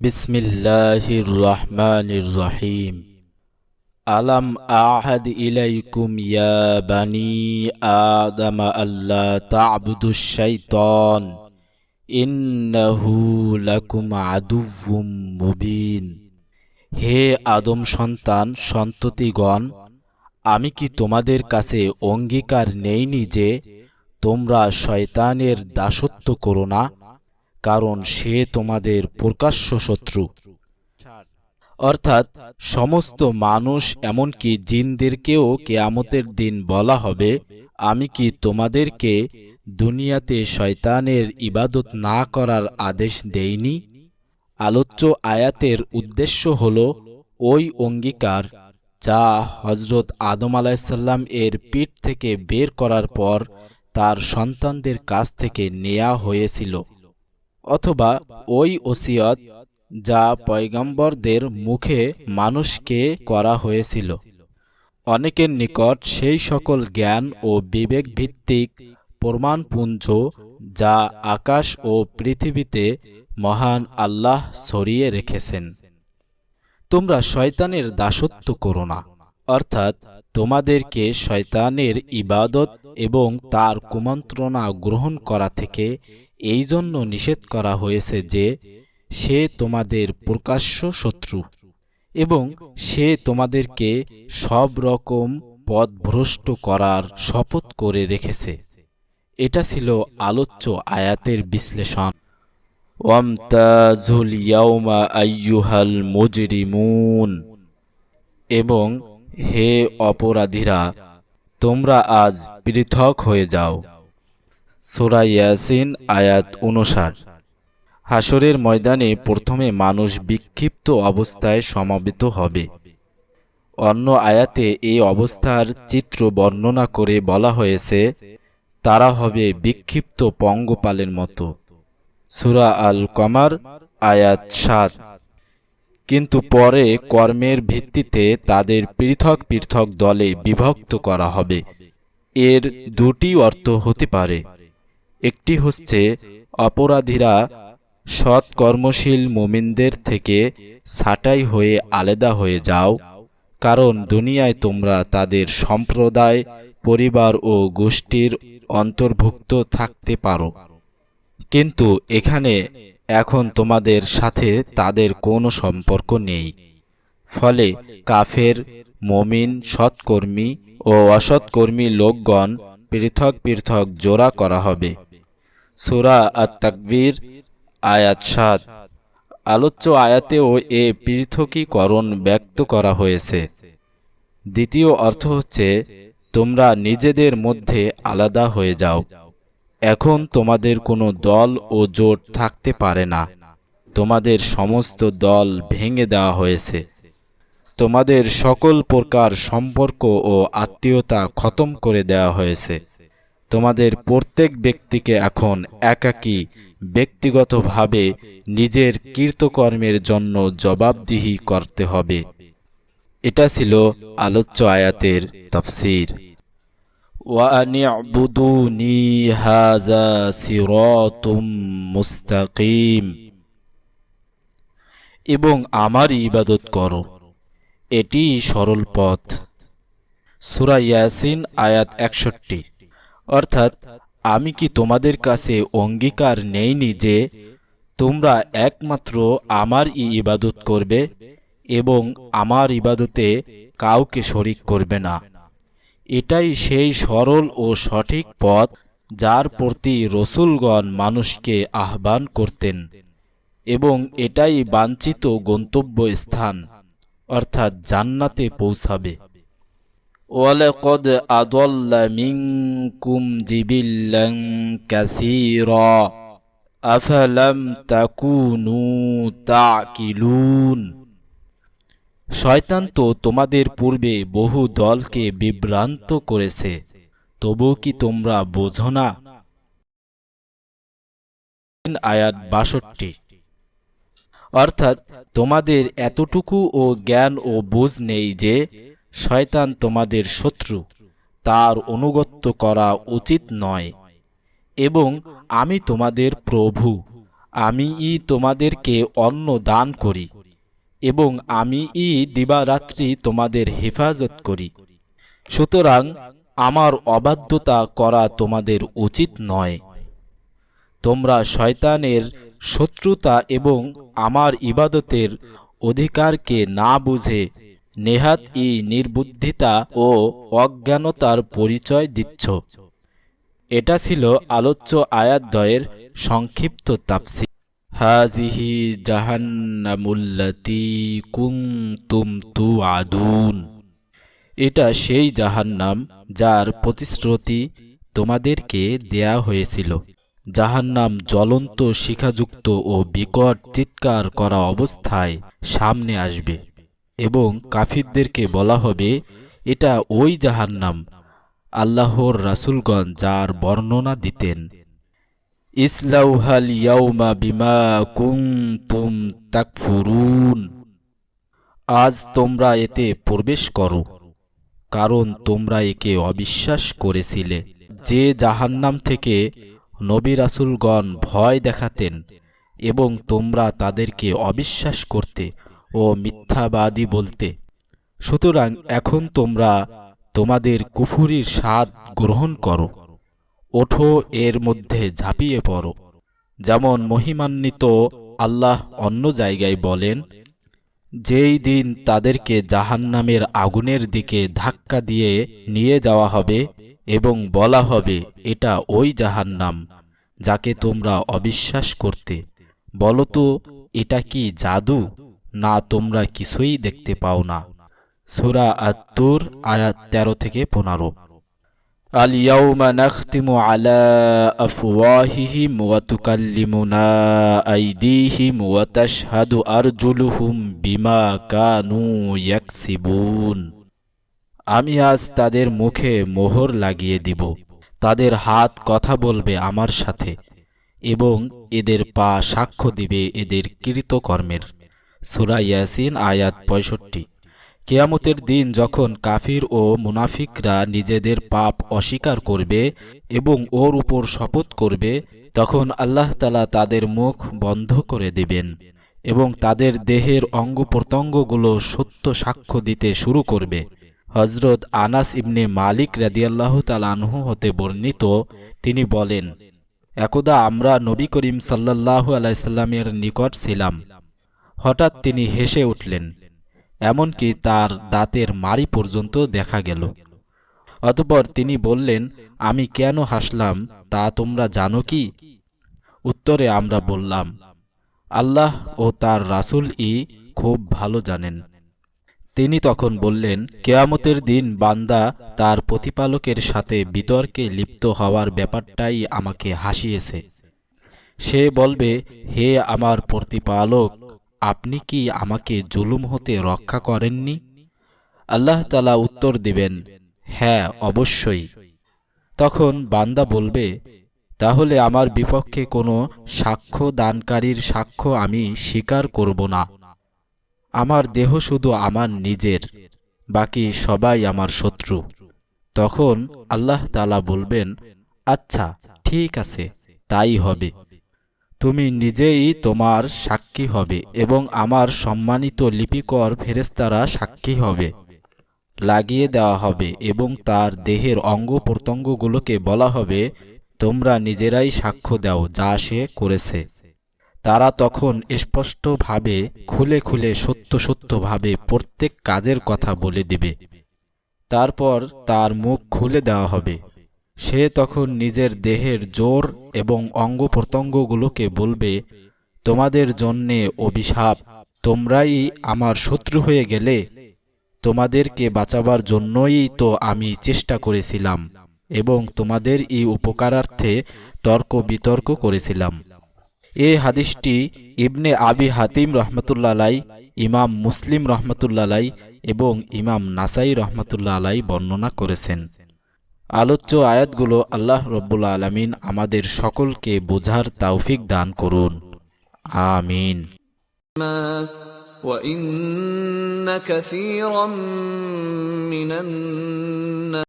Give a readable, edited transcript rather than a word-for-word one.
বিসমিল্লাহির রহমানির রহিম। আলাম আহাদ ইলাইকুম ইয়া বানি আদম আল্লা তা'বুদুশ শাইতান ইন্নাহু লাকুম আদুউম মুবিন। হে আদম সন্তান সন্ততিগণ, আমি কি তোমাদের কাছে অঙ্গীকার নেইনি যে তোমরা শয়তানের দাসত্ব করো না, কারণ সে তোমাদের প্রকাশ্য শত্রু। অর্থাৎ সমস্ত মানুষ এমনকি জিনদেরকেও কিয়ামতের দিন বলা হবে, আমি কি তোমাদেরকে দুনিয়াতে শয়তানের ইবাদত না করার আদেশ দেইনি। আলোচ্য আয়াতের উদ্দেশ্য হল ওই অঙ্গীকার যা হযরত আদম আলাইহিসসালাম এর পিঠ থেকে বের করার পর তার সন্তানদের কাছ থেকে নেয়া হয়েছিল, অথবা ওই ওসিয়ত যা পয়গম্বরদের মুখে মানুষকে করা হয়েছিল। অনেকের নিকট সেই সকল জ্ঞান ও বিবেক ভিত্তিক প্রমাণপুঞ্জ যা আকাশ ও পৃথিবীতে মহান আল্লাহ ছড়িয়ে রেখেছেন। তোমরা শয়তানের দাসত্ব করো না, অর্থাৎ তোমাদেরকে শয়তানের ইবাদত এবং তার কুমন্ত্রণা গ্রহণ করা থেকে এই জন্য নিষেধ করা হয়েছে যে সে তোমাদের প্রকাশ্য শত্রু এবং সে তোমাদেরকে সব রকম পথভ্রষ্ট করার শপথ করে রেখেছে। এটা ছিল আলোচ্য আয়াতের বিশ্লেষণ। ওয়ামতাজুল ইয়াউমা আইয়ুহাল মুজরিমুন, এবং হে অপরাধীরা, তোমরা আজ পৃথক হয়ে যাও। সূরা ইয়াসিন আয়াত 59। হাসরের ময়দানে প্রথমে মানুষ বিক্ষিপ্ত অবস্থায় সমবেত হবে। অন্য আয়াতে এই অবস্থার চিত্র বর্ণনা করে বলা হয়েছে, তারা হবে বিক্ষিপ্ত পঙ্গপালের মতো। সূরা আল কমার আয়াত 7। কিন্তু পরে কর্মের ভিত্তিতে তাদের পৃথক পৃথক দলে বিভক্ত করা হবে। এর দুটি অর্থ হতে পারে। একটি হচ্ছে অপরাধীরা সৎ কর্মশীল মুমিনদের থেকে ছাঁটাই হয়ে আলাদা হয়ে যাও, কারণ দুনিয়ায় তোমরা তাদের সম্প্রদায়, পরিবার ও গোষ্ঠীর অন্তর্ভুক্ত থাকতে পারো, কিন্তু এখানে এখন তোমাদের সাথে তাদের কোনো সম্পর্ক নেই। ফলে কাফের, মুমিন, সৎকর্মী ও অসৎকর্মী লোকগণ পৃথক পৃথক জোড়া করা হবে। সূরা আত-তাকবীর আয়াত 7। আলোচ্য আয়াতেও এ পৃথকীকরণ ব্যক্ত করা হয়েছে। দ্বিতীয় অর্থ হচ্ছে, তোমরা নিজেদের মধ্যে আলাদা হয়ে যাও। এখন তোমাদের কোনো দল ও জোট থাকতে পারে না। তোমাদের সমস্ত দল ভেঙে দেওয়া হয়েছে। তোমাদের সকল প্রকার সম্পর্ক ও আত্মীয়তা খতম করে দেওয়া হয়েছে। তোমাদের প্রত্যেক ব্যক্তিকে এখন একাকী ব্যক্তিগতভাবে নিজের কৃতকর্মের জন্য জবাবদিহি করতে হবে। এটা ছিল আলোচ্য আয়াতের তাফসীর। ওয়া আনি'বুদুনি হাযা সিরাতুম মুস্তাকিম, এবং আমার ইবাদত করো, এটি সরল পথ। সূরা ইয়াসিন আয়াত 61। অর্থাৎ, আমি কি তোমাদের কাছে অঙ্গীকার নেইনি যে তোমরা একমাত্র আমার ইবাদত করবে এবং আমার ইবাদতে কাউকে শরীক করবে না। এটাই সেই সরল ও সঠিক পথ যার প্রতি রাসূলগণ মানুষকে আহ্বান করতেন, এবং এটাই বাঞ্ছিত গন্তব্য স্থান, অর্থাৎ জান্নাতে পৌঁছাবে। ওয়ালাকাদ আদাল্লা মিনকুম জিবিল্লান কাসীরা আফালাম তাকুনু তাকিলুন। শয়তান তো তোমাদের পূর্বে বহু দলকে বিভ্রান্ত করেছে, তবু কি তোমরা বোঝো না? আয়াত 62। অর্থাৎ তোমাদের এতটুকু ও জ্ঞান ও বুঝ নেই যে শয়তান তোমাদের শত্রু, তার অনুগত্য করা উচিত নয়, এবং আমি তোমাদের প্রভু, আমিই তোমাদেরকে অন্ন দান করি এবং আমিই দিবারাত্রি তোমাদের হেফাজত করি। সুতরাং আমার অবাধ্যতা করা তোমাদের উচিত নয়। তোমরা শয়তানের শত্রুতা এবং আমার ইবাদতের অধিকারকে না বুঝে নেহাতই নির্বুদ্ধিতা ও অজ্ঞানতার পরিচয় দিচ্ছ। এটা ছিল আলোচ্য আয়াতদ্বয়ের সংক্ষিপ্ত তাফসীর। হাযিহি জাহান্নামুল্লাতী কুনতুম তুআদুন। এটা সেই জাহান্নাম যার প্রতিশ্রুতি তোমাদেরকে দেয়া হয়েছিল। জাহান্নাম জ্বলন্ত শিখাযুক্ত ও বিকট চিৎকার করা অবস্থায় সামনে আসবে এবং কাফিরদেরকে বলা হবে, এটা ওই জাহান্নাম আল্লাহর রাসূলগণ যার বর্ণনা দিতেন। ইসলাউহাল ইয়াউমা বিমা কুনতুম তাকফুরুন। আজ তোমরা এতে প্রবেশ করো, কারণ তোমরা একে অবিশ্বাস করেছিলে। যে জাহান্নাম থেকে নবী রাসূলগণ ভয় দেখাতেন এবং তোমরা তাদেরকে অবিশ্বাস করতে ও মিথ্যাবাদী বলতে। সুতরাং এখন তোমরা তোমাদের কুফরির স্বাদ গ্রহণ করো। ওঠো, এর মধ্যে ঝাঁপিয়ে পড়ো। যেমন মহিমান্বিত আল্লাহ অন্য জায়গায় বলেন, যেই দিন তাদেরকে জাহান্নামের আগুনের দিকে ধাক্কা দিয়ে নিয়ে যাওয়া হবে এবং বলা হবে, এটা ওই জাহান্নাম যাকে তোমরা অবিশ্বাস করতে। বলো তো, এটা কি জাদু, না তোমরা কিছুই দেখতে পাও না? সূরা আত-তুর আয়াত 13-15। আল ইয়াউমা নাখতিমু আলা আফওয়াহিহিম ওয়া তুকাল্লিমুনা আইদিহিম ওয়া তাশহাদু আরজুলুহুম বিমা কানু ইয়াকসিবুন। আমি আজ তাদের মুখে মোহর লাগিয়ে দিব, তাদের হাত কথা বলবে আমার সাথে এবং এদের পা সাক্ষ্য দিবে এদের কৃতকর্মের। সূরা ইয়াসিন আয়াত 65। কিয়ামতের দিন যখন কাফির ও মুনাফিকরা নিজেদের পাপ অস্বীকার করবে এবং ওর উপর শপথ করবে, তখন আল্লাহ তাআলা তাদের মুখ বন্ধ করে দিবেন এবং তাদের দেহের অঙ্গ প্রত্যঙ্গগুলো সত্য সাক্ষ্য দিতে শুরু করবে। হযরত আনাস ইবনে মালিক রাদিয়াল্লাহু তাআলা আনহু হতে বর্ণিত, তিনি বলেন, একদা আমরা নবী করিম সাল্লাল্লাহু আলাইহি সাল্লামের নিকট ছিলাম। হঠাৎ তিনি হেসে উঠলেন, এমনকি তার দাঁতের মাড়ি পর্যন্ত দেখা গেল। অতঃপর তিনি বললেন, আমি কেন হাসলাম তা তোমরা জানো কি? উত্তরে আমরা বললাম, আল্লাহ ও তার রাসূলই খুব ভালো জানেন। তিনি তখন বললেন, কিয়ামতের দিন বান্দা তার প্রতিপালকের সাথে বিতর্কে লিপ্ত হওয়ার ব্যাপারটাই আমাকে হাসিয়েছে। সে বলবে, হে আমার প্রতিপালক, আপনি কি আমাকে জুলুম হতে রক্ষা করেননি? আল্লাহ তাআলা উত্তর দিবেন, হ্যাঁ অবশ্যই। তখন বান্দা বলবে, তাহলে আমার বিপক্ষে কোনো সাক্ষ্য দানকারীর সাক্ষ্য আমি স্বীকার করব না। আমার দেহ শুধু আমার নিজের, বাকি সবাই আমার শত্রু। তখন আল্লাহ তাআলা বলবেন, আচ্ছা ঠিক আছে, তাই হবে। তুমি নিজেই তোমার সাক্ষী হবে এবং আমার সম্মানিত লিপিকর ফেরেশতারা সাক্ষী হবে। লাগিয়ে দেওয়া হবে এবং তার দেহের অঙ্গ প্রত্যঙ্গগুলোকে বলা হবে, তোমরা নিজেরাই সাক্ষ্য দাও যা সে করেছে। তারা তখন স্পষ্টভাবে খুলে খুলে সত্যভাবে প্রত্যেক কাজের কথা বলে দিবে। তারপর তার মুখ খুলে দেওয়া হবে। সে তখন নিজের দেহের জোর এবং অঙ্গ প্রত্যঙ্গগুলোকে বলবে, তোমাদের জন্যে অভিশাপ, তোমরাই আমার শত্রু হয়ে গেলে। তোমাদেরকে বাঁচাবার জন্যই তো আমি চেষ্টা করেছিলাম এবং তোমাদের এই উপকারার্থে তর্ক বিতর্ক করেছিলাম। এই হাদিসটি ইবনে আবি হাতিম রহমতুল্লাহ আলাই, ইমাম মুসলিম রহমতুল্লাহ আলাই এবং ইমাম নাসাই রহমতুল্লাহ আলাই বর্ণনা করেছেন। আলোচ্য আয়াতগুলো আল্লাহ রব্বুল আলামিন আমাদের সকলকে বোঝার তৌফিক দান করুন। আমিন। وَإِنَّ كَثِيرًا مِنَ